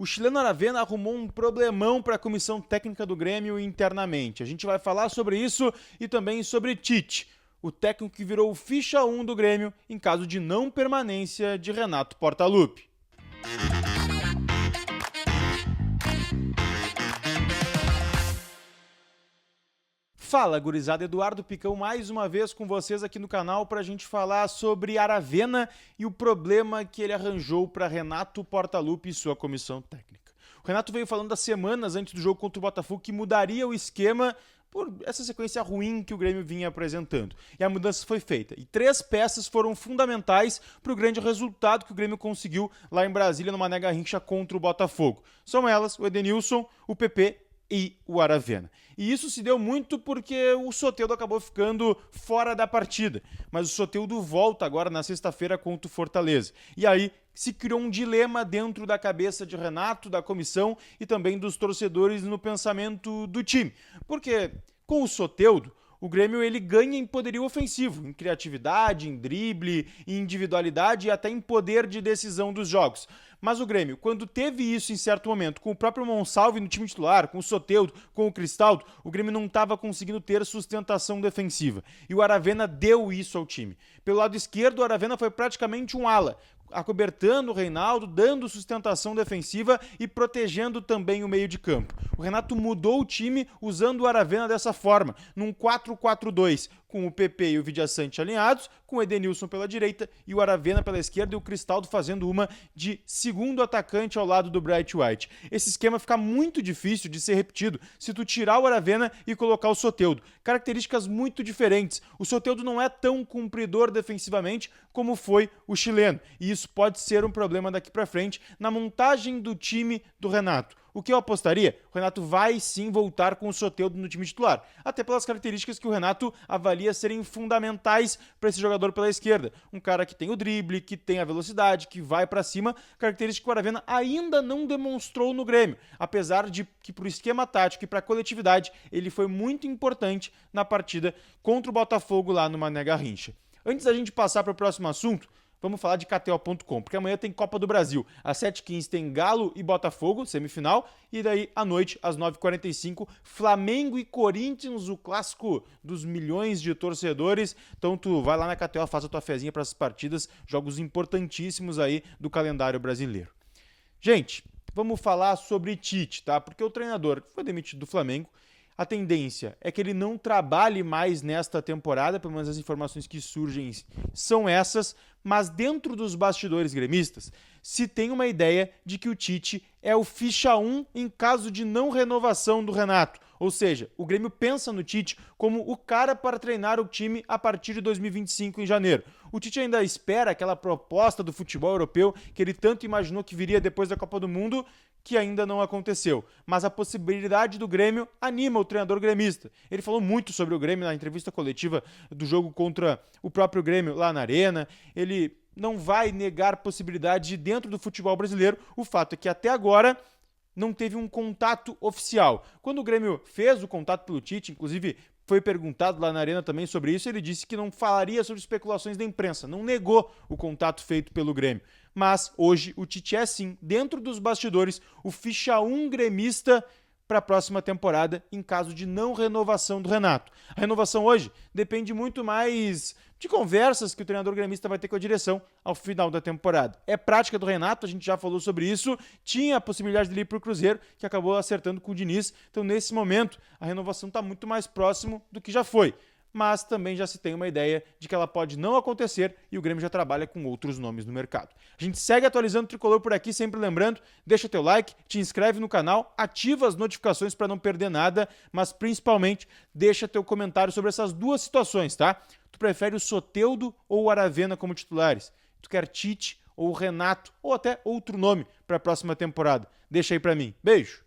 O chileno Aravena arrumou um problemão para a comissão técnica do Grêmio internamente. A gente vai falar sobre isso e também sobre Tite, o técnico que virou o ficha 1 do Grêmio em caso de não permanência de Renato Portaluppi. Fala, gurizada, Eduardo Picão mais uma vez com vocês aqui no canal para a gente falar sobre Aravena e o problema que ele arranjou para Renato Portaluppi e sua comissão técnica. O Renato veio falando há semanas antes do jogo contra o Botafogo que mudaria o esquema por essa sequência ruim que o Grêmio vinha apresentando. E a mudança foi feita. E 3 peças foram fundamentais para o grande resultado que o Grêmio conseguiu lá em Brasília, no Mané Garrincha contra o Botafogo. São elas o Edenilson, o PP e o Aravena. E isso se deu muito porque o Soteldo acabou ficando fora da partida. Mas o Soteldo volta agora na sexta-feira contra o Fortaleza. E aí se criou um dilema dentro da cabeça de Renato, da comissão e também dos torcedores no pensamento do time. Porque com o Soteldo, o Grêmio ele ganha em poderio ofensivo, em criatividade, em drible, em individualidade e até em poder de decisão dos jogos. Mas o Grêmio, quando teve isso em certo momento, com o próprio Monsalve no time titular, com o Soteldo, com o Cristaldo, o Grêmio não estava conseguindo ter sustentação defensiva. E o Aravena deu isso ao time. Pelo lado esquerdo, o Aravena foi praticamente um ala, acobertando o Reinaldo, dando sustentação defensiva e protegendo também o meio de campo. O Renato mudou o time usando o Aravena dessa forma, num 4-4-2, com o PP e o Vidiaçante alinhados, com o Edenilson pela direita e o Aravena pela esquerda e o Cristaldo fazendo uma de segundo atacante ao lado do Bright White. Esse esquema fica muito difícil de ser repetido se tu tirar o Aravena e colocar o Soteldo. Características muito diferentes. O Soteldo não é tão cumpridor defensivamente como foi o chileno, e isso pode ser um problema daqui para frente na montagem do time do Renato. O que eu apostaria? O Renato vai sim voltar com o Soteldo no time titular, até pelas características que o Renato avalia serem fundamentais para esse jogador pela esquerda. Um cara que tem o drible, que tem a velocidade, que vai para cima, característica que o Aravena ainda não demonstrou no Grêmio, apesar de que para o esquema tático e para a coletividade ele foi muito importante na partida contra o Botafogo lá no Mané Garrincha. Antes da gente passar para o próximo assunto, vamos falar de KTO.com, porque amanhã tem Copa do Brasil. Às 7h15 tem Galo e Botafogo, semifinal, e daí à noite, às 9h45, Flamengo e Corinthians, o clássico dos milhões de torcedores. Então tu vai lá na KTO, faz a tua fezinha para essas partidas, jogos importantíssimos aí do calendário brasileiro. Gente, vamos falar sobre Tite, tá? Porque o treinador foi demitido do Flamengo. A tendência é que ele não trabalhe mais nesta temporada, pelo menos as informações que surgem são essas, mas dentro dos bastidores gremistas se tem uma ideia de que o Tite é o ficha 1 em caso de não renovação do Renato. Ou seja, o Grêmio pensa no Tite como o cara para treinar o time a partir de 2025 em janeiro. O Tite ainda espera aquela proposta do futebol europeu que ele tanto imaginou que viria depois da Copa do Mundo, que ainda não aconteceu. Mas a possibilidade do Grêmio anima o treinador gremista. Ele falou muito sobre o Grêmio na entrevista coletiva do jogo contra o próprio Grêmio lá na Arena. Ele não vai negar possibilidade de dentro do futebol brasileiro. O fato é que até agora não teve um contato oficial. Quando o Grêmio fez o contato pelo Tite, inclusive foi perguntado lá na Arena também sobre isso, ele disse que não falaria sobre especulações da imprensa, não negou o contato feito pelo Grêmio. Mas hoje o Tite é sim, dentro dos bastidores, o ficha 1 gremista para a próxima temporada em caso de não renovação do Renato. A renovação hoje depende muito mais de conversas que o treinador gremista vai ter com a direção ao final da temporada. É prática do Renato, a gente já falou sobre isso, tinha a possibilidade de ir para o Cruzeiro, que acabou acertando com o Diniz, então nesse momento a renovação está muito mais próximo do que já foi. Mas também já se tem uma ideia de que ela pode não acontecer e o Grêmio já trabalha com outros nomes no mercado. A gente segue atualizando o Tricolor por aqui, sempre lembrando, deixa teu like, te inscreve no canal, ativa as notificações para não perder nada, mas principalmente deixa teu comentário sobre essas duas situações, tá? Tu prefere o Soteldo ou o Aravena como titulares? Tu quer Tite ou o Renato ou até outro nome para a próxima temporada? Deixa aí para mim. Beijo!